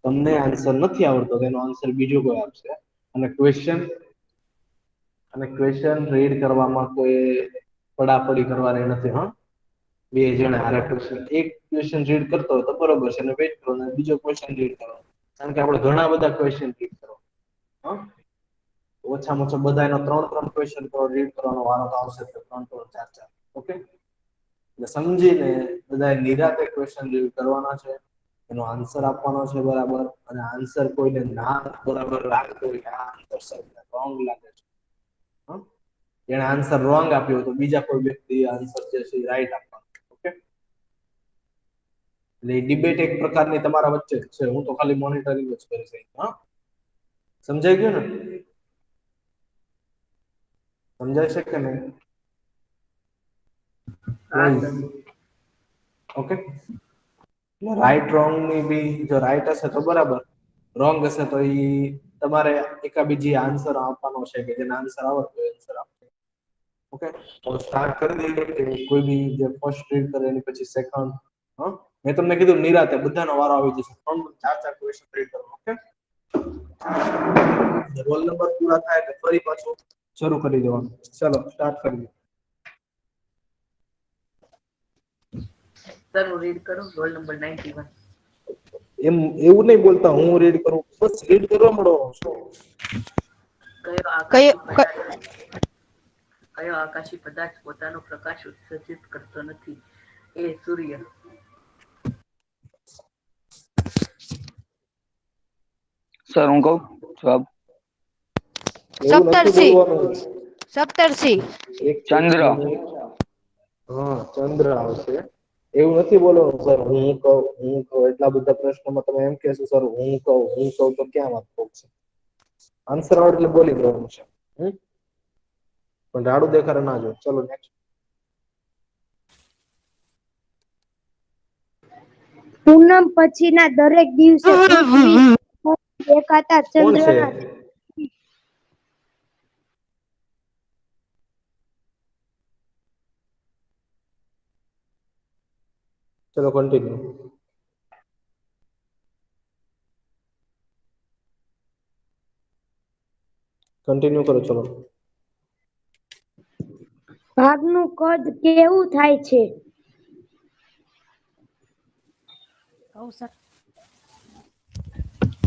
તમને આન્સર નથી આવડતો તેનો આન્સર બીજો કોઈ આપશે. અને ક્વેશ્ચન રીડ કરવામાં કોઈ પડાપડી કરવાની નથી. હા, બે જણ હારે ક્વેશ્ચન એક ક્વેશ્ચન રીડ કરતો હોય તો બરોબર છે, અને વેઇટ કરો બીજો ક્વેશ્ચન રીડ કરો. કારણ કે આપણે ઘણા બધા ક્વેશ્ચન રીડ કરવા. હા, ઓછામાં ઓછા બધા એનો 3-3 ક્વેશ્ચન તો રીડ કરવાનો વારો તો આવશે. 3-3, 4-4. ઓકે, એટલે સમજીને બધા નિરાતે ક્વેશ્ચન રીડ કરવાના છે. એનો આન્સર આપવાનો છે બરાબર. અને આન્સર કોઈને ના બરાબર લાગતો હોય આ આન્સર રોંગ લાગે છે. જેને આન્સર રોંગ આપ્યો તો બીજા કોઈ વ્યક્તિ આન્સર જે છે રાઈટ આપવાનો. ઓકે, એટલે ડિબેટ એક પ્રકારની તમારા વચ્ચે જ છે. હું તો ખાલી મોનિટરિંગ જ કરીશ. હા, સમજાઈ ગયું ને? સમજાય છે કે નહીં? ઓકે, રાઈટ રોંગ ની બી જો રાઈટ હશે તો બરાબર, રોંગ હશે તો ઈ તમારે એકાબીજી આન્સર આપવાનો છે કે જેને આન્સર આવડતો હોય આન્સર આપવાનો. ઓકે, તો સ્ટાર્ટ કરી દઈએ કે કોઈ બી જે ફર્સ્ટ રીડ કરે એની પછી સેકન્ડ. હા, મેં તમને કીધું નિરાતે બધાનો વારો આવી જશે. 3-4 ક્વેશ્ચન રીડ કરો. ઓકે, રોલ નંબર પૂરા થાય એટલે ફરી પાછું શરૂ કરી દેવાનું. ચલો સ્ટાર્ટ કરીએ. સર હું રીડ કરું રોલ નંબર 91. એમ એવું નહીં બોલતા હું રીડ કરું, બસ રીડ કરવા મળો. કયો આકાશી પદાર્થ પોતાનો પ્રકાશ ઉત્સર્જિત કરતો નથી? એ સૂર્ય. સર હું કહું જવાબ? એવું નથી બોલવાનું. સપ્તર્ષિ. એક ચંદ્ર. મિનિટ. હા, ચંદ્ર આવશે. એવું નથી બોલવાનું સર. હું કહું એટલા બધા પ્રશ્નોમાં તમે એમ કહેશો સર હું કહું તો ક્યાં વાત પહોંચશે? આન્સર આવડે એટલે બોલી દેવાનું છે. પણ રાડું દેખાડે ના જો. ચલો નેક્સ્ટ. પૂનમ પછીના દરેક દિવસે પૃથ્વી દેખાતા કોણ છે? ચંદ્રના ચલો કન્ટિન્યુ. કન્ટિન્યુ કરો. ચલો. ભાગનું કદ કેવું થાય છે?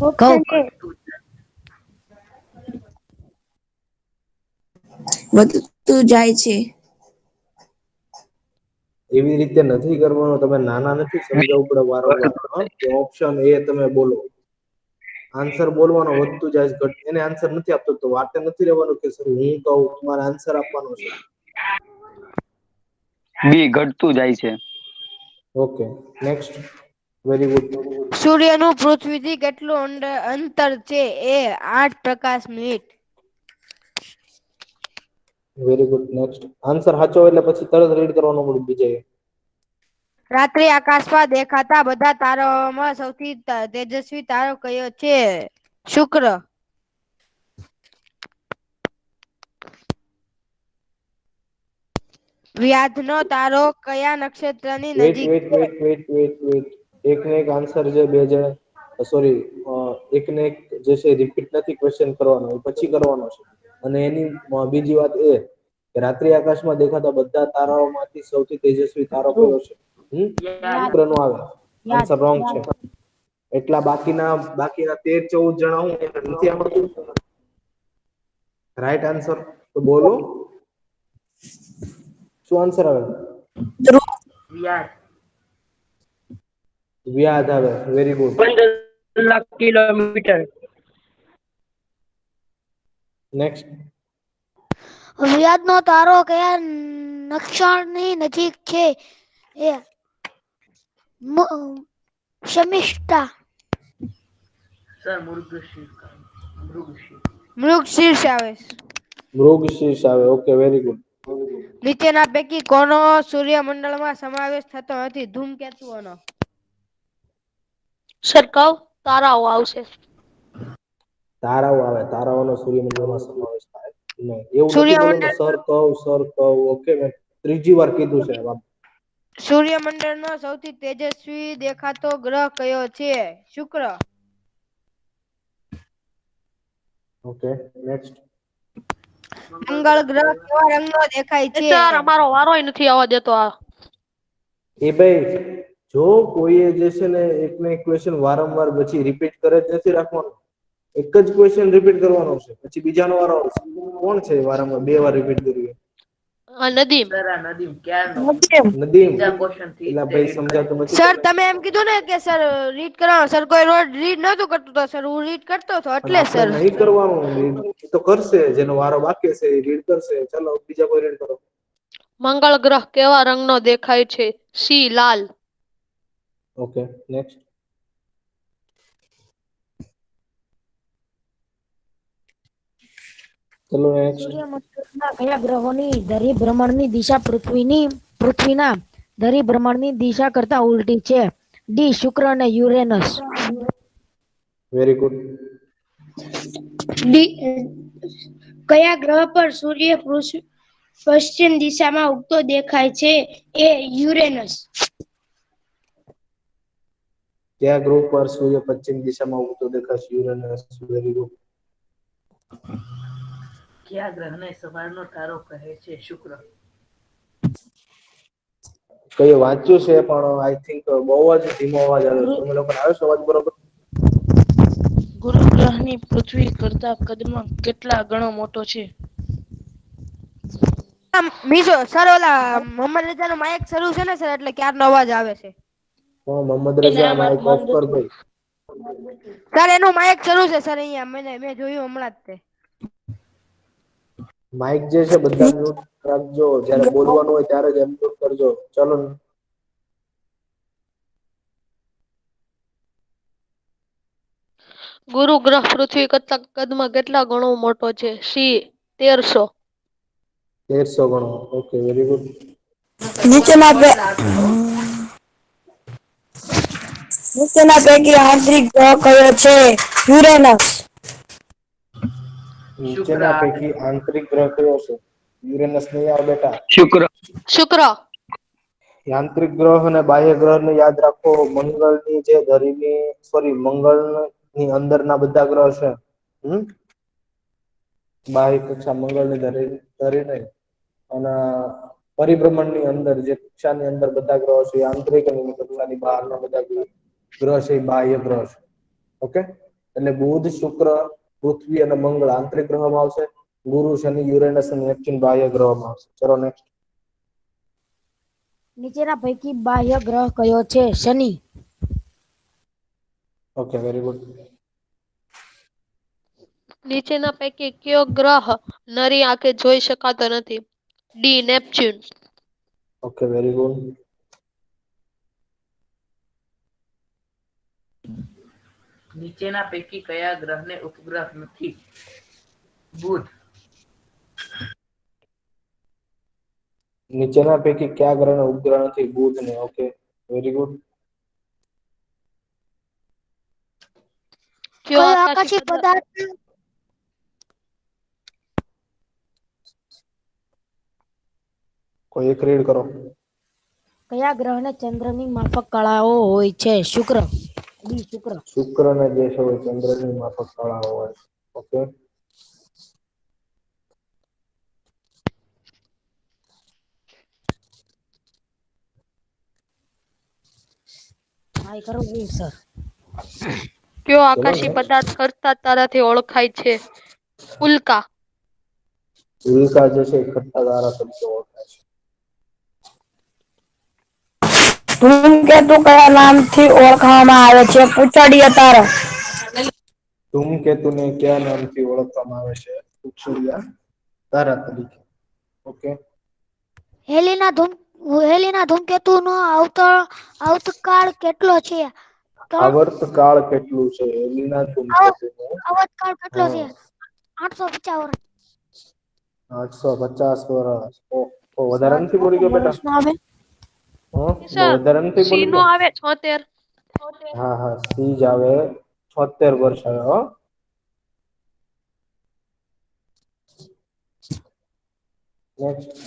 ઓપ્શન એ વધતું જાય છે. એવી રીતે નથી કરવાનું. તમે નાના નથી સમજાવવું પડે વારંવાર. ઓપ્શન એ તમે બોલો. આન્સર બોલવાનો વધતું જાય ઘટ એને આન્સર નથી આપતો તો વાતે નથી રહેવાનું કે સર હું કહું તમારે આન્સર આપવાનો છે. બી ઘટતું જાય છે. Okay, next. Very good. સૂર્યનું પૃથ્વીથી કેટલું અંતર છે? એ 8 પ્રકાશ મિનિટ. Very good. નેક્સ્ટ. આન્સર સાચો એટલે પછી તરત રીડ કરવાનો મળે બીજે. રાત્રિ આકાશમાં દેખાતા બધા તારાઓમાં સૌથી તેજસ્વી તારો કયો છે? શુક્ર. વ્યાધનો તારો કયા નક્ષત્રની વેઇટ નજીક વેઇટ છે? વેઇટ વેઇટ વેઇટ વેઇટ એકને એક આન્સર છે બે જણ સોરી એકને એક જે છે રિપીટ નથી ક્વેશ્ચન કરવાનો પછી કરવાનો છે. અને એની બીજી વાત એ કે રાત્રિ આકાશમાં દેખાતા બધા તારાઓમાંથી સૌથી તેજસ્વી તારો કયો છે? શુક્ર નો આવે. આન્સર રોંગ છે. એટલા બાકીના 13-14 જણા હું નથી આવડતું. રાઈટ આન્સર તો બોલો. શું આન્સર આવે? વ્યાસ. વ્યાધ આવે. Very good. 15 lakh kilometre. Next. વ્યાધનો તારો કયા નક્ષત્રની નજીક છે? એ શમિષ્ઠા. સર મૃગશીર. મૃગશીર્ષ આવે. મૃગશીર્ષ આવે. Okay, very good. નીચેના પૈકી કોનો સૂર્યમંડળમાં સમાવેશ થતો નથી? ધૂમકેતુઓનો. સર કહું તારાઓ આવશે. તારાઓ આવે. તારાઓનો સૂર્યમંડળમાં સમાવેશ થાય નહીં. એવું નથી બોલવાનું સૂર્યમંડળ સર કહું. ઓકે, મેં ત્રીજી વાર કીધું છે. સૂર્યમંડળનો સૌથી તેજસ્વી દેખાતો ગ્રહ કયો છે? શુક્ર. Okay next. મંગળ ગ્રહ કેવા રંગનો દેખાય છે? સર અમારો વારોય નથી આવવા દેતો આ. એ ભાઈ જો કોઈએ જે છે ને એકને એક ક્વેશ્ચન વારંવાર પછી રિપીટ કરે જ નથી રાખવાનો. એક જ ક્વેશ્ચન રિપીટ કરવાનો છે, પછી બીજાનો વારો આવશે. કોણ છે વારંવાર બે વાર રિપીટ કર્યું? નદીમ. સર આ નદીમ ક્યારનો નદીમ. બીજા ક્વેશ્ચન થી એલા તે ભાઈ read સમજાતું નથી સર તને? તમે એમ કીધું ને કે સર રીડ કરવાનો, સર કોઈ રોજ રીડ નતું કરતું તો સર હું રીડ કરતો હતો પણ એટલે આપણે સર. નહીં કરવાનું રીડ. એ તો કરશે, જેનો વારો બાકી છે એ રીડ કરશે. ચાલો બીજા કોઈ રીડ કરો. મંગળ ગ્રહ કેવા રંગનો દેખાય છે? સી લાલ. Okay next. ચલો નેક્સ્ટ. સૂર્યમંડળના કયા ગ્રહોની ધરી ભ્રમણની દિશા પૃથ્વીના ધરી ભ્રમણની દિશા કરતા ઉલટી છે? ડી શુક્ર અને યુરેનસ. Very good. કયા ગ્રહ પર સૂર્ય પશ્ચિમ દિશામાં ઉગતો દેખાય છે? એ યુરેનસ. કયા ગ્રહ પર સૂર્ય પશ્ચિમ દિશામાં ઉગતો દેખાશે? યુરેનસ. Very good. કયા ગ્રહને સવારનો તારો કહે છે? શુક્ર. કઈ વાંચ્યું છે પણ આઈ થિંક બહુ જ ધીમો અવાજ આવે છે. તમે લોકોને આવે છે અવાજ બરોબર? ગુરુ ગ્રહની પૃથ્વી કરતા કદમાં કેટલા ગણો મોટો છે? મીશો સર ઓલા મોહમ્મદ રજાનું માઇક શરૂ છે ને સર એટલે ક્યારનો અવાજ આવે છે. મોહમ્મદ રજા માઇક ઓફ કર ભાઈ. સર એનું માઇક શરૂ છે સર અહીંયા મેં જોયું હમણાં જ તે. માઇક જે છે બધા મ્યુટ રાખજો. જ્યારે બોલવાનું હોય ત્યારે જ મ્યુટ કરજો. ચલો. ગુરુ ગ્રહ પૃથ્વી કરતા કદમાં કેટલા ગણો મોટો છે? સી 1300. 1300 ગણો. Okay very good. નીચેના પૈકી આંતરિક ગ્રહ કયો છે? યુરેનસ. શુક્ર નીચેના આવે. પૈકી આંતરિક ગ્રહ કયો છે? યુરેનસ નહીં આવે બેટા. શુક્ર. શુક્ર. યાંત્રિક ગ્રહ અને બાહ્ય ગ્રહને યાદ રાખો. મંગળની જે ધરીની મંગળની અંદરના બધા ગ્રહ છે. બાહ્ય કક્ષા મંગળની ધરી નહીં. અને પરિભ્રમણની અંદર જે કક્ષાની અંદર બધા ગ્રહો છે, આંતરિક અને કક્ષાની બહારના બધા ગ્રહ છે એ બાહ્ય ગ્રહ છે. ઓકે એટલે બુધ, શુક્ર, પૃથ્વી અને મંગળ આંતરિક ગ્રહમાં આવશે. ગુરુ, શનિ, યુરેનસ અને નેપચ્યુન બાહ્ય ગ્રહમાં આવશે. ચલો નેક્સ્ટ. નીચેના પૈકી બાહ્ય ગ્રહ કયો છે? શનિ. Okay very good. નીચેના પૈકી કયો ગ્રહ નરી આંખે જોઈ શકાતો નથી? D Neptune. Okay very good. નીચેના પૈકી કયા ગ્રહને ઉપગ્રહ નથી? બુધ. નીચેના પૈકી કયા ગ્રહને ઉપગ્રહ નથી? બુધ ને. Okay very good. કયો આકાશી પદાર્થ કોઈ એક રીડ કરો. કયા ગ્રહને ચંદ્રની માફક કળાઓ હોય છે? શુક્ર. ડી શુક્ર. શુક્રને જે છે એ ચંદ્રની માફક કળાઓ હોય. ઓકે ટ્રાય કરો સર. કયો ચલો આકાશી નેક્સ્ટ. પદાર્થ ખરતા તારાથી ઓળખાય છે? ઉલ્કા. ઉલ્કા જે છે એ ખટ્ટા તારા તરીકે ઓળખાય છે. ધૂમકેતુ કયા નામથી ઓળખવામાં આવે છે? પૂછડીયો તારો. ધૂમકેતુને કયા નામથી ઓળખવામાં આવે છે? પૂછડીયા તારા તરીકે. ઓકે હેલીના ધૂમકેતુનો આવતકાળ કેટલો છે? આવર્તકાળ કેટલું છે હેલીના ધૂમકેતુનું? આવતકાળ કેટલો હા છે? 850 વર્ષ. 850 વર્ષ. ઓહો વધારે નથી બોલી ગયો બેટા? વર્ષનો આવે. બહુ સર વધારે નથી સી બોલી નો ગયો? આવે 76. હા હા સી જ આવે. 76 વર્ષ આવે. હો નેક્સ્ટ.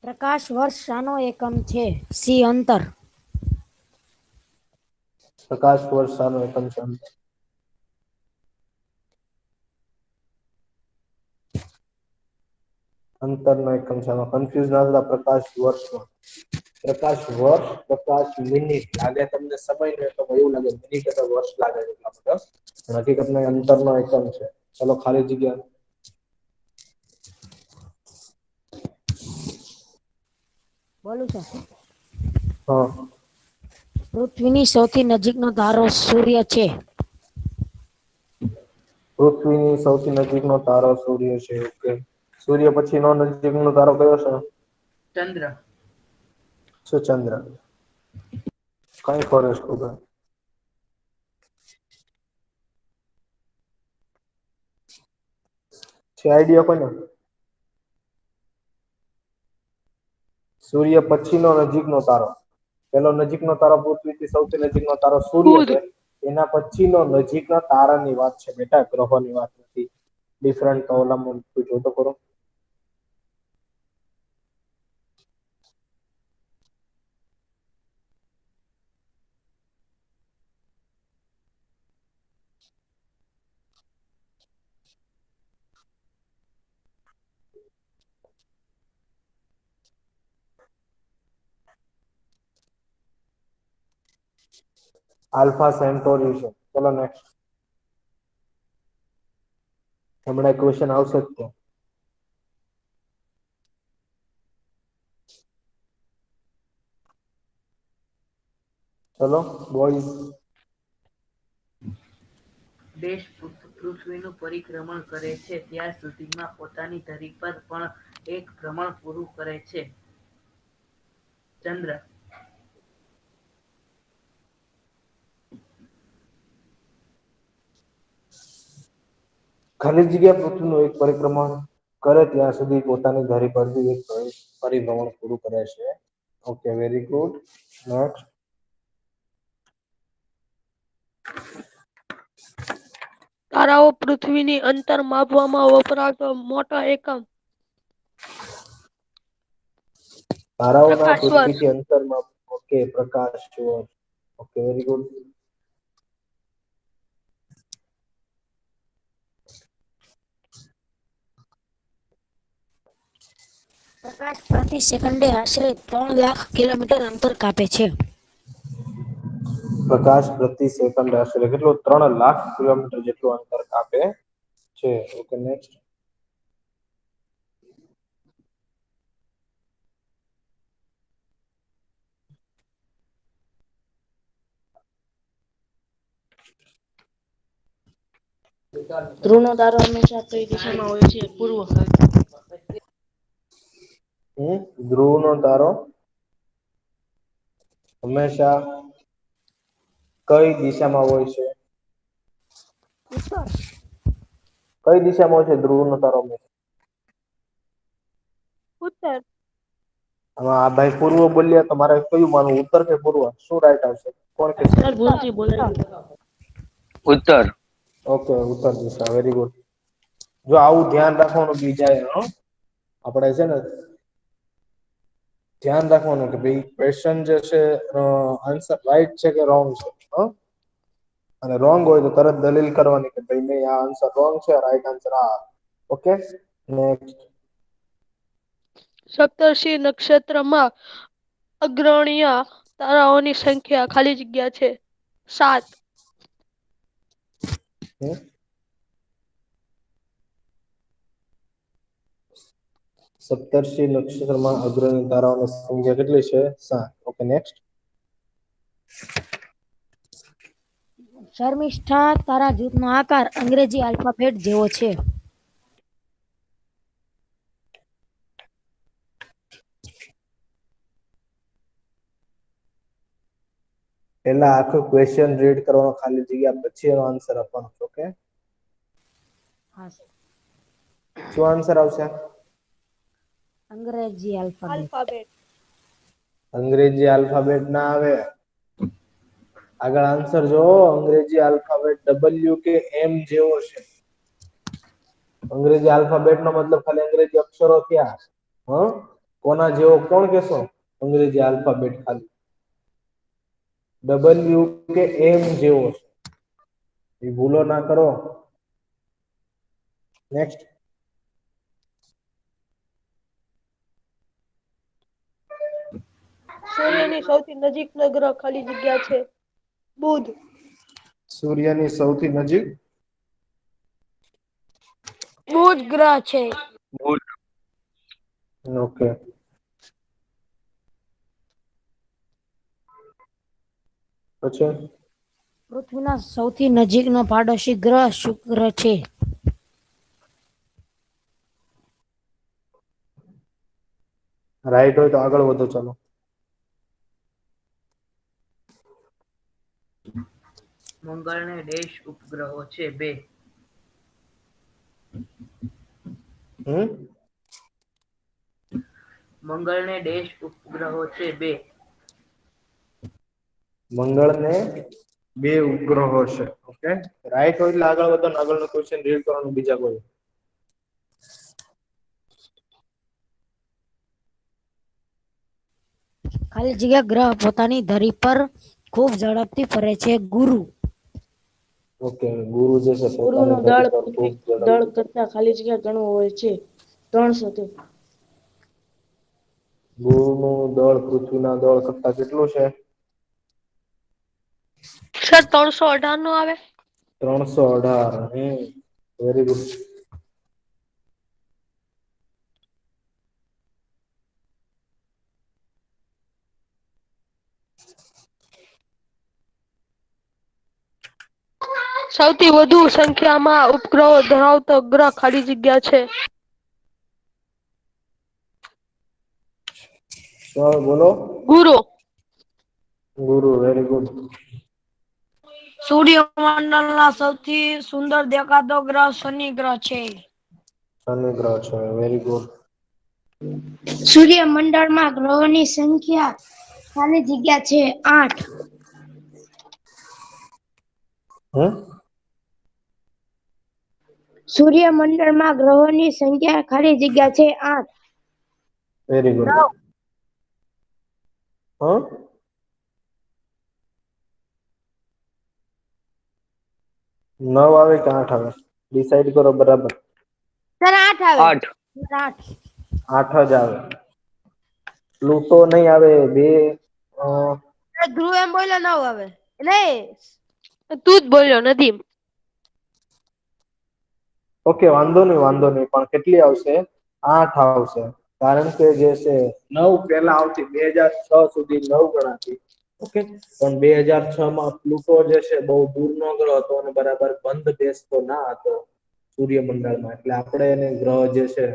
પ્રકાશ વર્ષ શાનો એકમ છે? સી અંતર. પ્રકાશ વર્ષ શાનો એકમ છે? અંતરનો એકમ છે. આમાં કન્ફ્યુઝ ના થતા પ્રકાશ વર્ષમાં. પ્રકાશ વર્ષ, પ્રકાશ મિનિટ લાગે તમને સમય તો એવું લાગે મિનિટ અથવા વર્ષ લાગે એટલા બધા. પણ હકીકતમાં અંતરનો એકમ છે. ચલો ખાલી જગ્યા. બોલું સર. હા. પૃથ્વીની સૌથી નજીકનો તારો સૂર્ય છે. પૃથ્વીની સૌથી નજીકનો તારો સૂર્ય છે. ઓકે. સૂર્ય પછીનો નજીકનો તારો કયો છે? ચંદ્ર. શું ચંદ્ર? કઈ ફોરેસ્ટ ઉગા છે આઈડિયા કોને? સૂર્ય પછીનો નજીકનો તારો. પેલો નજીકનો તારો પૃથ્વીથી સૌથી નજીકનો તારો સૂર્ય બુધ. છે. એના પછીનો નજીકના તારાની વાત છે બેટા, ગ્રહોની વાત નથી. ડિફરન્ટ ઓલામાં તું જોતો ખરો. આલ્ફા સેન્ટોરી છે. ચલો નેક્સ્ટ. હમણાં ક્વેશ્ચન આવશે જ તો. ચલો બોઈઝ. દેશ પૃથ્વીનું પરિભ્રમણ કરે છે ત્યાર સુધીમાં પોતાની ધરી પર પણ એક ભ્રમણ પૂરું કરે છે. ચંદ્ર. ખાલી જગ્યા પૃથ્વીનું એક પરિભ્રમણ કરે ત્યાં સુધી પોતાની ધરી પરથી એક પરિભ્રમણ પૂરું કરે છે. Okay very good. નેક્સ્ટ. તારાઓ પૃથ્વીની અંતર માપવામાં વપરાતો મોટો એકમ. તારાઓના પ્રકાશ વર્ષ. પૃથ્વીથી અંતરમાં. ઓકે પ્રકાશ વર્ષ. Okay very good. પ્રકાશ પ્રતિ સેકન્ડે આશરે 3 લાખ કિલોમીટર અંતર કાપે છે. પ્રકાશ પ્રતિ સેકન્ડ આશરે કેટલું? 3 લાખ કિલોમીટર જેટલું અંતર કાપે છે. Okay next. ધ્રુવનો તારો હંમેશા કઈ દિશામાં હોય છે? પૂર્વ. ધ્રુવનો તારો હંમેશા કઈ દિશામાં હોય છે? ઉત્તર. કઈ દિશામાં હોય છે ધ્રુવનો તારો? ઉત્તર. આમાં આ ભાઈ પૂર્વ બોલ્યા તો મારે કયું માનવું, ઉત્તર કે પૂર્વ? શું રાઈટ આવશે? કોણ કે? સર ભૂલથી બોલાઈ ગયું. ઉત્તર. ઓકે ઉત્તર દિશા. Very good. જો આવું ધ્યાન રાખવાનું બીજા આપણે છે ને ધ્યાન રાખવાનું કે ભાઈ ક્વેશ્ચન જે છે આન્સર રાઈટ છે કે રોંગ છે. અને રોંગ હોય તો તરત દલીલ કરવાની કે ભાઈ નહીં આ આન્સર રોંગ છે, રાઈટ આન્સર આ. Okay next. સપ્તર્ષિ નક્ષત્રમાં અગ્રણીય તારાઓની સંખ્યા ખાલી જગ્યા છે 7. સપ્તર્ષિ નક્ષત્રમાં અગ્રણી તારાઓની સંખ્યા કેટલી છે? 7. Okay next. શર્મિષ્ઠા તારા જૂથનો આકાર અંગ્રેજી આલ્ફાબેટ જેવો છે. પહેલા આખું ક્વેશ્ચન રીડ કરવાનો, ખાલી જગ્યા, પછી એનો આન્સર આપવાનો. ઓકે હા સર. શું આન્સર આવશે? અંગ્રેજી આલ્ફાબેટ. અંગ્રેજી આલ્ફાબેટ ના આવે. આગળ આન્સર જો અંગ્રેજી આલ્ફાબેટ W કે M જેવો છે. અંગ્રેજી આલ્ફાબેટ નો મતલબ ખાલી અંગ્રેજી અક્ષરો થયા. કોના જેવો કોણ કેશો? અંગ્રેજી આલ્ફાબેટ ખાલી W કે M જેવો છે. એ ભૂલો ના કરો. નેક્સ્ટ. સૂર્યની સૌથી નજીકનો ગ્રહ ખાલી જગ્યા છે બુધ. સૂર્યની સૌથી નજીક બુધ ગ્રહ છે. બુધ. ઓકે. પછી પૃથ્વીના સૌથી નજીકનો પાડોશી ગ્રહ શુક્ર છે. રાઈટ હોય તો આગળ વધો ચાલો. મંગળને ડેશ ઉપગ્રહો છે 2. હમ મંગળને ડેશ ઉપગ્રહો છે 2. મંગળને 2 ઉપગ્રહો છે. ઓકે રાઈટ હોય એટલે આગળ વધો. આગળનો ક્વેશ્ચન રીડ કરવાનું બીજા કોઈ. ખાલી જગ્યા ગ્રહ પોતાની ધરી પર ખૂબ ઝડપથી ફરે છે. ગુરુ. ઓકે ગુરુ જે છે પોતાની ગુરુનું ધરી દળ પર પૃથ્વી ખૂબ દળ ઝડપથી. કરતા ખાલી જગ્યા ઘણું હોય છે 300 થી. ગુરુનું દળ પૃથ્વીના દળ કરતા કેટલું છે? સર 318 નો આવે. 318. Very good. સૌથી વધુ સંખ્યામાં ઉપગ્રહો ધરાવતો ગ્રહ ખાલી જગ્યા છે. સર બોલો. ગુરુ. ગુરુ વેરી ગુડ. સૂર્યમંડળના સૌથી સુંદર દેખાતો ગ્રહ શનિ ગ્રહ છે. શનિ ગ્રહ છે. Very good. સૂર્યમંડળમાં ગ્રહોની સંખ્યા ખાલી જગ્યા છે 8. હમ સૂર્યમંડળમાં ગ્રહોની સંખ્યા ખાલી જગ્યા છે 8. Very good. હા 9 આવે કે 8 આવે? ડિસાઈડ કરો બરાબર. સર 8 આવે. 8. 8. 8 જ આવે. પ્લુટો નહીં આવે. 2 ધ્રુવ એમ બોલ્યો 9 આવે. નહીં. તું જ બોલ્યો નથી. ઓકે વાંધો નહીં પણ કેટલી આવશે? 8 આવશે. કારણ કે જે છે 9 પહેલા આવતી 2006 સુધી 9 ગણાતી. ઓકે પણ 2006 માં પ્લુટો જે છે બહુ દૂરનો ગ્રહ હતો અને બરાબર બંધ બેસતો ના હતો સૂર્યમંડળમાં. એટલે આપણે એને ગ્રહ જે છે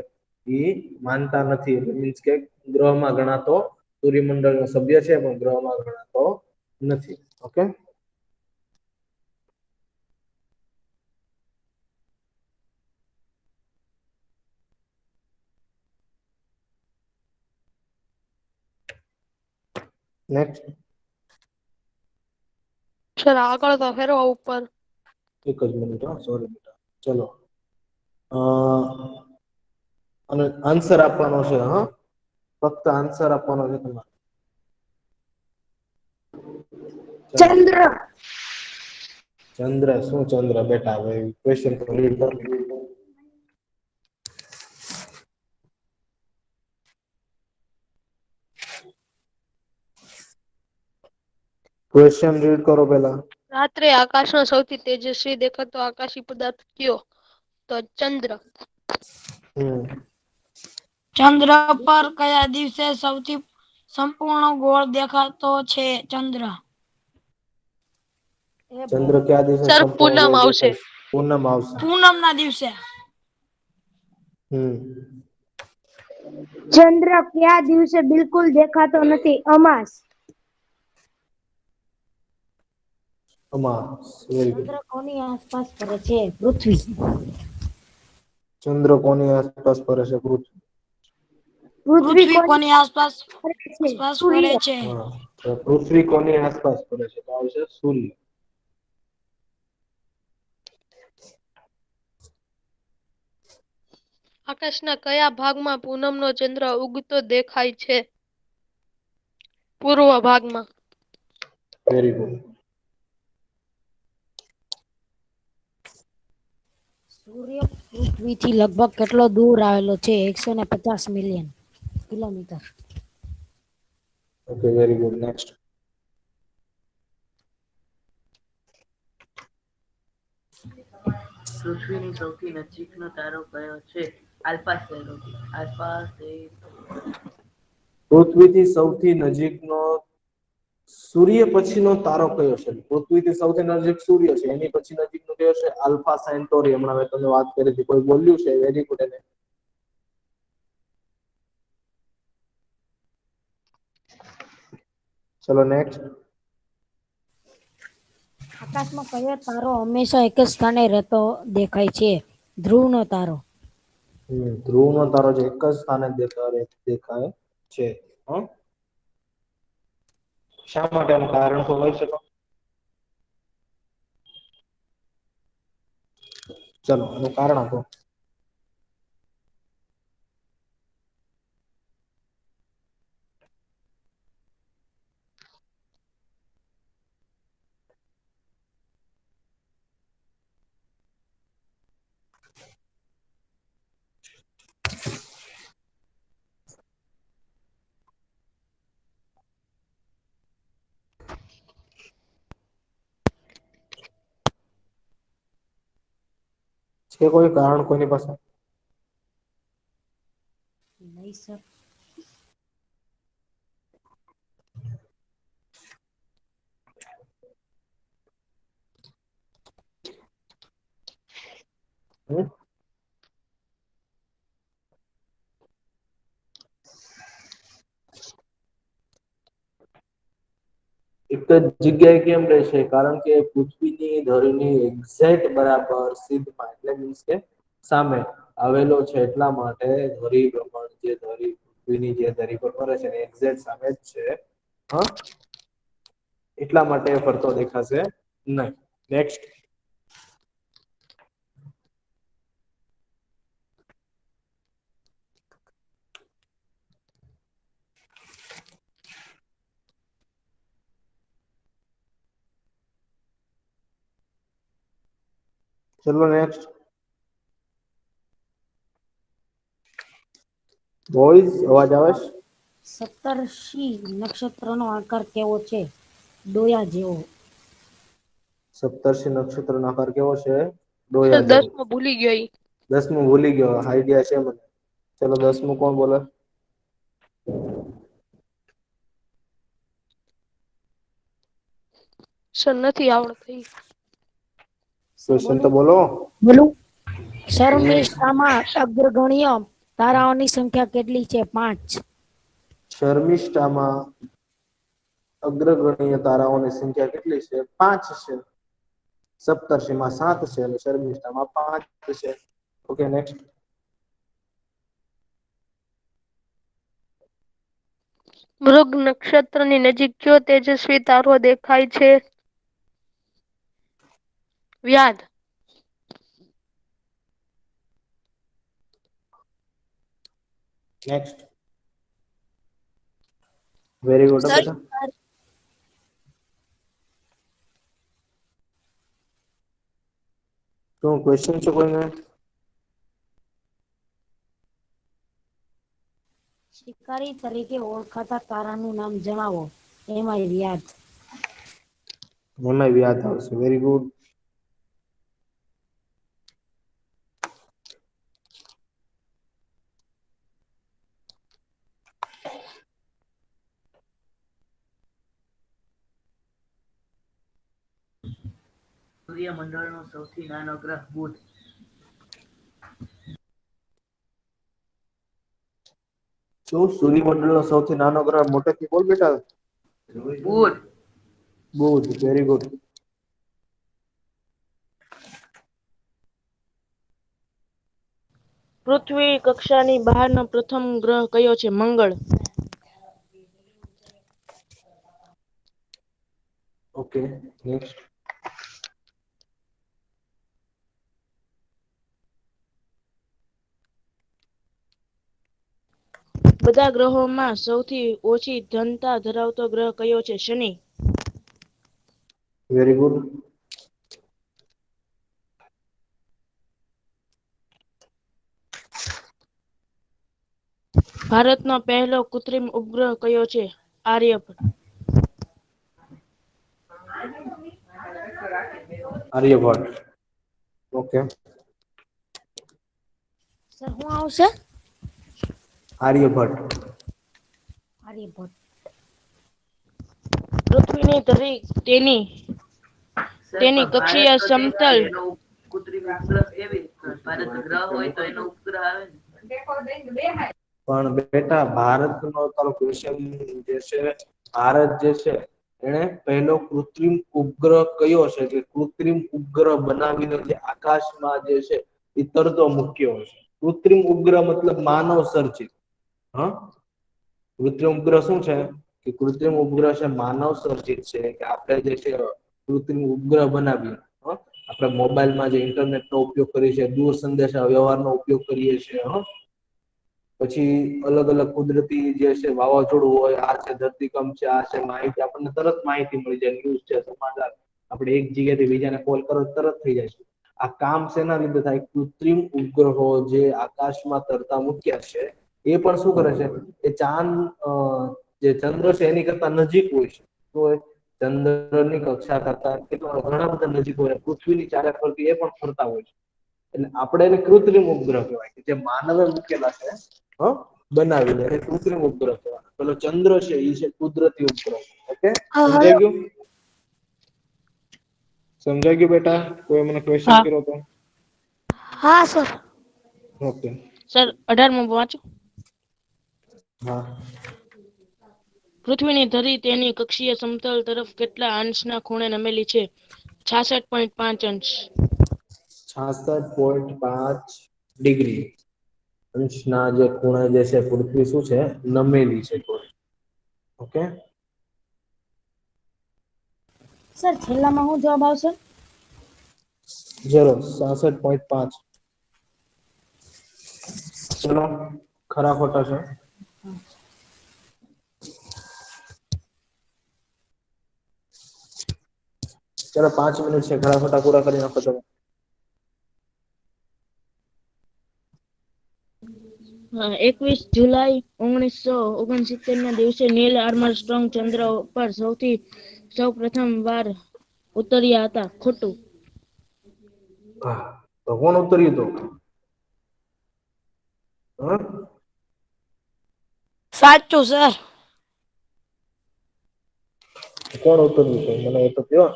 એ માનતા નથી. મીન્સ કે ગ્રહમાં ગણાતો સૂર્યમંડળનો સભ્ય છે પણ ગ્રહમાં ગણાતો નથી. Okay next. સર આગળ તો ફેરવો ઉપર. એક જ મિનિટ. સોરી બેટા. ચલો અને આન્સર આપવાનો છે. હા ફક્ત આન્સર આપવાનો છે તમારે. ચલો ચંદ્ર. ચંદ્ર. શું ચંદ્ર બેટા? હવે ક્વેશ્ચન તો રીડ કર. ક્વેશ્ચન રીડ કરો પેલા. રાત્રે આકાશનો સૌથી તેજસ્વી દેખાતો આકાશી પદાર્થ કયો? તો ચંદ્ર. ચંદ્ર પર કયા દિવસે સૌથી સંપૂર્ણ ગોળ દેખાતો છે? ચંદ્ર. ચંદ્ર કયા દિવસે સર સંપૂર્ણ પૂનમ ગોળ આવશે. દેખાય? પૂનમ આવશે. પૂનમના દિવસે. હમ ચંદ્ર કયા દિવસે બિલકુલ દેખાતો નથી? અમાસ. અમાસ. Very good. ચંદ્ર કોની આસપાસ ફરે છે? પૃથ્વી. ચંદ્ર કોની આસપાસ ફરે છે? પૃથ્વી. પૃથ્વી કોની આસપાસ ફરે છે? ફરે સૂર્ય. છે? હા તો પૃથ્વી કોની આસપાસ ફરે છે? તો આવશે સૂર્ય. આકાશના કયા ભાગમાં પૂનમનો ચંદ્ર ઉગતો દેખાય છે? પૂર્વ ભાગમાં. Very good. સૂર્ય પૃથ્વીથી લગભગ કેટલો દૂર આવેલો છે? 150 million kilometre. Okay very good next. પૃથ્વીની સૌથી નજીકનો તારો કયો છે? આલ્ફા સેરોટી. આલ્ફા સે પૃથ્વીથી સૌથી નજીકનો સૂર્ય પછીનો તારો કયો છે? પૃથ્વીથી સૌથી નજીક સૂર્ય છે, એની પછી નજીકનો કયો છે? આલ્ફા સેન્ટોરી. હમણાં મેં તમને વાત કરી હતી, કોઈ બોલ્યું છે? Very good. એને ચલો નેક્સ્ટ. આકાશમાં કયો તારો હંમેશા એક જ સ્થાને રહેતો દેખાય છે? ધ્રુવનો તારો. ધ્રુવનો તારો જે એક જ સ્થાને દેખાય છે. હં? શા માટે? એનું કારણ તો હોઈ શકે. ચલો એનું કારણ આપો. છે કોઈ કારણ કોઈની પાસે? નહીં સર. હમ? એક જ જગ્યાએ કેમ રહેશે? કારણ કે પૃથ્વીની ધરીની એક્ઝેક્ટ બરાબર સીધમાં, એટલે મીન્સ કે સામે આવેલો છે, એટલા માટે ધરીભ્રમણ જે પૃથ્વીની જે ધરી પર ફરે છે, એક્ઝેક્ટ સામે જ છે. હા, એટલા માટે ફરતો દેખાશે નહીં. નેક્સ્ટ. ચલો નેક્સ્ટ. બોયઝ અવાજ આવે છે? સપ્તર્ષિ નક્ષત્રનો આકાર કેવો છે? ડોયા જેવો. સપ્તર્ષિ નક્ષત્રનો આકાર કેવો છે? સર ડોયા જેવો. 10મો ભૂલી ગયો ઈ. 10મું ભૂલી ગયો. આઈડિયા છે મને. ચલો 10મું કોણ બોલે? સર નથી આવડતું. ક્વેશ્ચન તો બોલો. બોલું. શર્મિષ્ઠામાં અગ્રગણ્ય તારાઓની સંખ્યા કેટલી છે? 5. શર્મિષ્ઠામાં અગ્રગણ્ય તારાઓની સંખ્યા કેટલી છે? 5 છે. સપ્તર્ષિમાં 7 છે અને શર્મિષ્ઠામાં 5 છે. Okay next. મૃગ નક્ષત્રની નજીક કયો તેજસ્વી તારો દેખાય છે? વ્યાધ. નેક્સ્ટ. વેરી ગુડ સર બેટા. શું ક્વેશ્ચન છે કોઈને? શિકારી તરીકે ઓળખાતા તારાનું નામ જણાવો. એમાં વ્યાધ. એમાં વ્યાધ આવશે. Very good. સૂર્યમંડળનો સૌથી નાનો ગ્રહ બુધ. શું સૂર્યમંડળનો સૌથી નાનો ગ્રહ? મોટેથી બોલ બેટા. બુધ. બુધ. Very good. પૃથ્વી કક્ષાની બહારનો પ્રથમ ગ્રહ કયો છે? મંગળ. Okay next. બધા ગ્રહોમાં સૌથી ઓછી ઘનતા ધરાવતો ગ્રહ કયો છે? શનિ. Very good. ભારતનો પહેલો કૃત્રિમ ઉપગ્રહ કયો છે? આર્યભટ્ટ. આર્યભટ્ટ. ઓકે. સર શું આવશે? આર્યભટ્ટ. આર્યભટ્ટ. પૃથ્વીની ધરી તેની સર, તેની પણ કક્ષીય ભારત તો સમતલ એનો કૃત્રિમ ઉપગ્રહ કેવી રીતે? ભારત ગ્રહ હોય તો એનો ઉપગ્રહ આવે ને. પણ બેટા ભારતનો તારો ક્વેશ્ચન જે છે, ભારત જે છે એને પહેલો કૃત્રિમ ઉપગ્રહ કયો છે કે કૃત્રિમ ઉપગ્રહ બનાવીને જે આકાશમાં જે છે એ તરતો મૂક્યો છે. કૃત્રિમ ઉપગ્રહ મતલબ માનવ સર્જિત. હા, કૃત્રિમ ઉપગ્રહ શું છે કે કૃત્રિમ ઉપગ્રહ છે માનવ સર્જિત છે કે આપણે જે છે કૃત્રિમ ઉપગ્રહ બનાવીએ. આપણે મોબાઈલમાં જે ઇન્ટરનેટનો ઉપયોગ કરીએ છીએ, દૂર સંદેશા વ્યવહારનો ઉપયોગ કરીએ છીએ. પછી અલગ અલગ કુદરતી જે છે વાવાઝોડું હોય, આ છે ધરતીકંપ છે, આ છે માહિતી આપણને તરત માહિતી મળી જાય. ન્યૂઝ છે, સમાચાર આપણે એક જગ્યાએથી બીજાને કોલ કરો તરત થઈ જાય છે. આ કામ શેના લીધે થાય? કૃત્રિમ ઉપગ્રહો જે આકાશમાં તરતા મૂક્યા છે એ પણ શું કરે છે એ ચાંદ જે ચંદ્ર છે એની કરતા નજીક હોય છે. તો ચંદ્રની કક્ષા કરતા કેટલા ઘણા બધા નજીક હોય, પૃથ્વીની ચારે ફરતી એ પણ ફરતા હોય છે. એટલે આપણે એને કૃત્રિમ ઉપગ્રહ કહેવાય કે જે માનવે મૂકેલા છે બનાવીને એ કૃત્રિમ ઉપગ્રહ કહેવાય. પેલો ચંદ્ર છે એ છે કુદરતી ઉપગ્રહ. ઓકે, સમજાઈ ગયું? સમજાઈ ગયું બેટા? કોઈ મને ક્વેશ્ચન હા કર્યો તો? હા સર. ઓકે. સર 18મો વાંચો. હા. પૃથ્વીની ધરી તેની કક્ષીય સમતલ તરફ કેટલા અંશના ખૂણે નમેલી છે? 66.5 અંશ. 66.5 ડિગ્રી અંશના જે ખૂણે જે છે પૃથ્વી શું છે નમેલી છે. ઓકે. સર છેલ્લામાં શું જવાબ આવશે? 66.5. ચલો, ખરા ખોટા છે. ચલો 5 મિનિટ છે, ખરા ખોટા પૂરા કરી નાખો તમે. 21 જુલાઈ 1969 ના દિવસે નીલ આર્મસ્ટ્રોંગ ચંદ્ર પર સૌ પ્રથમ વાર ઉતર્યા હતા. ખોટું. તો કોણ ઉતર્યું હતું? હા, સાચું સર. કોણ ઉતર્યું હતું મને એ તો કહો.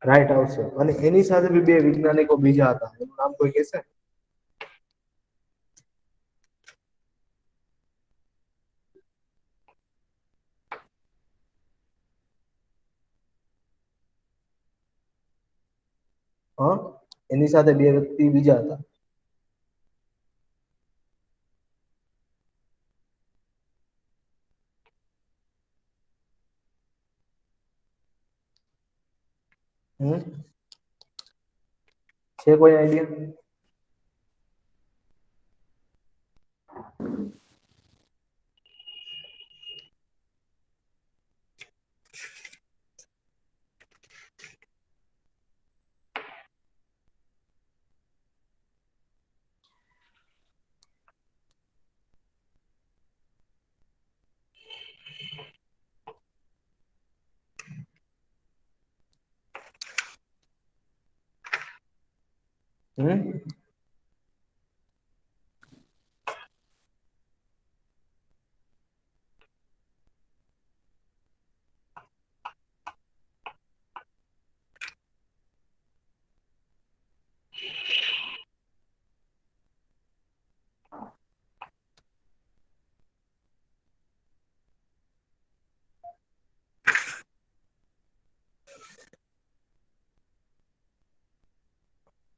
રાઈટ આવશે. અને એની સાથે બી બે વૈજ્ઞાનિકો બીજા હતા, એનું નામ કોઈ કહેશે? હા, એની સાથે બે વ્યક્તિ બીજા હતા. છે કોઈ આઈડિયા?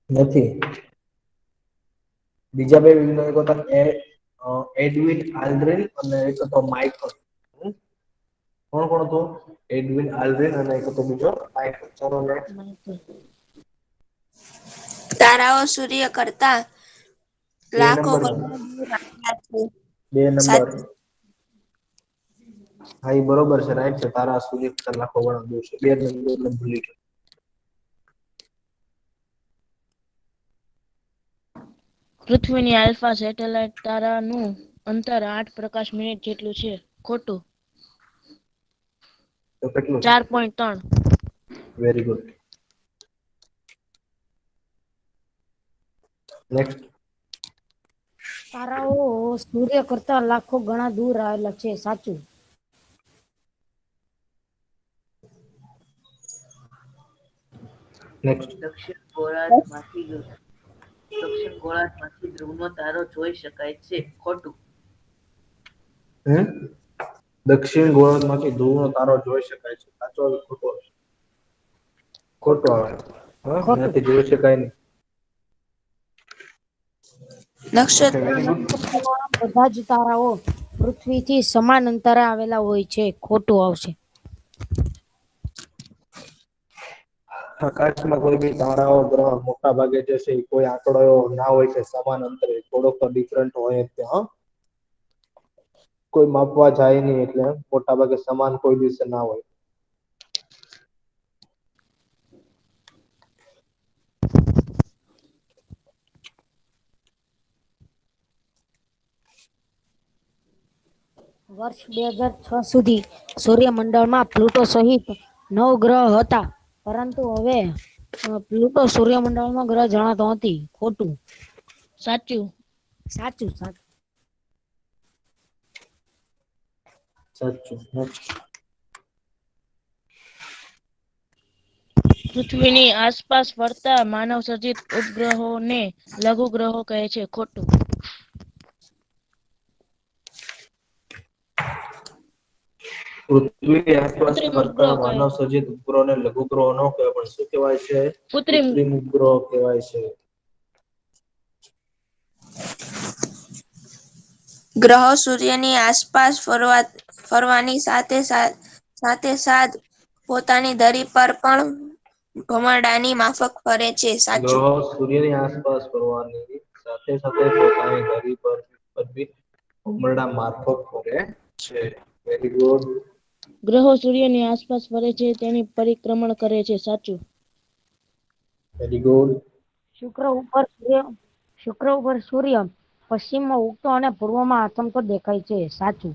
નથી. બીજા બે વૈજ્ઞાનિકો હતા એડવિન આલ્ડ્રિન અને એક હતો માઇકલ. કોણ કોણ હતું? એડવિન આલ્ડ્રિન અને એક હતો બીજો માઇકલ. ચાલો નેક્સ્ટ. તારાઓ સૂર્ય કરતા બે લાખો નંબર કરોડ દૂર આવેલા છે. 2 નંબર. સાચું. હા, એ બરોબર છે. રાઈટ છે. તારા સૂર્ય કરતા લાખો ગણા દૂર છે. 2 નંબર ભૂલી ગયો. પૃથ્વીની આલ્ફા સેટેલાઇટ તારાનું અંતર 8 પ્રકાશ મિનિટ જેટલું છે. ખોટું. તો કેટલું? 4.3. Very good. નેક્સ્ટ. તારાઓ સૂર્ય કરતા લાખો ગણા દૂર આવેલા છે. સાચું. નેક્સ્ટ. દક્ષિણ ગોળાર્ધમાંથી ધ્રુવનો તારો જોઈ શકાય છે. ખોટું. દક્ષિણ ગોળાર્ધમાંથી ધ્રુવનો તારો જોઈ શકાય છે. સાચો આવે ખોટો? ખોટો આવે. ત્યાંથી જોઈ શકાય નહીં. બધા જ તારાઓ પૃથ્વીથી સમાન અંતરે આવેલા હોય છે. ખોટું આવશે. આકાશમાં કોઈ બી તારાઓ ગ્રહ મોટા ભાગે જે છે કોઈ આંકડો એવો ના હોય કે સમાન અંતરે, થોડોક તો ડિફરન્ટ હોય જ ત્યાં. કોઈ માપવા જાય નહીં એટલે મોટા ભાગે સમાન કોઈ દિવસે ના હોય. વર્ષ 2006 સુધી સૂર્યમંડળમાં પ્લુટો સહિત 9 ગ્રહ હતા, પરંતુ હવે પ્લુટો સૂર્યમંડળનો ગ્રહ જણાતો નથી. ખોટું. સાચું. સાચું. સાચું. સાચું. પૃથ્વીની આસપાસ ફરતા માનવ સર્જિત ઉપગ્રહોને લઘુગ્રહો કહે છે. ખોટું. પૃથ્વીની આસપાસ કૃત્રિમ ફરતા ઉપગ્રહ કહે. માનવ સર્જિત ઉપગ્રહોને લઘુગ્રહો ન કહેવાય, પણ શું કહેવાય છે? કૃત્રિમ ઉપગ્રહો કહેવાય છે. ગ્રહો સૂર્યની આસપાસ ફરવાની સાથે સાથ પોતાની ધરી પર પણ ભમરડાની માફક ફરે છે. સાચું. ગ્રહો સૂર્યની આસપાસ ફરવાની સાથે પોતાની ધરી પર બી ભમરડા મારફત ફરે છે. Very good. ગ્રહો સૂર્યની આસપાસ ફરે છે, તેની પરિક્રમણ કરે છે. સાચું. Very good. શુક્ર ઉપર સૂર્ય પશ્ચિમમાં ઉગતો અને પૂર્વમાં આથમતો દેખાય છે. સાચું.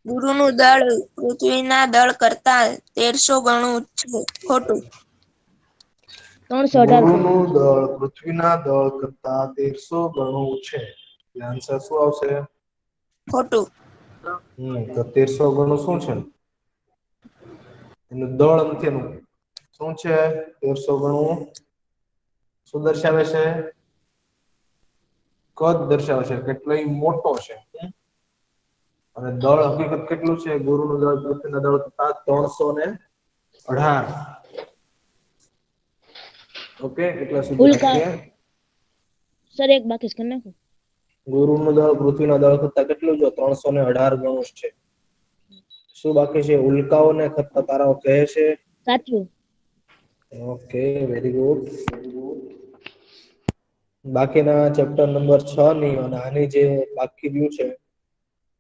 ગુરુનું દળ પૃથ્વીના દળ કરતા 1300 ગણું છે. ખોટું. 318. ગુરુનું દળ પૃથ્વીના દળ કરતા 1300 ગણું છે. આન્સર શું આવશે? ખોટું. તો 1300 ગણું શું છે? એનું દળ નથી. એનું શું છે? 1300 ગણું શું દર્શાવે છે? કદ દર્શાવે છે, કેટલો મોટો છે. અને દળ હકીકત કેટલું છે? ગુરુનું દળ પૃથ્વીના દળ કરતા 318. ઓકે, એટલા સુધી ઉલ્કા. રાખીએ. સર એક બાકી કરી નાખું. ગુરુનું દળ પૃથ્વીના દળ કરતા કેટલું છે? 318 ગણું છે. શું બાકી છે? ઉલ્કાઓને કરતા તારાઓ કહે છે. સાચું. Okay, very good. બાકીના ચેપ્ટર નંબર 6 ની અને આની જે બાકી રહ્યું છે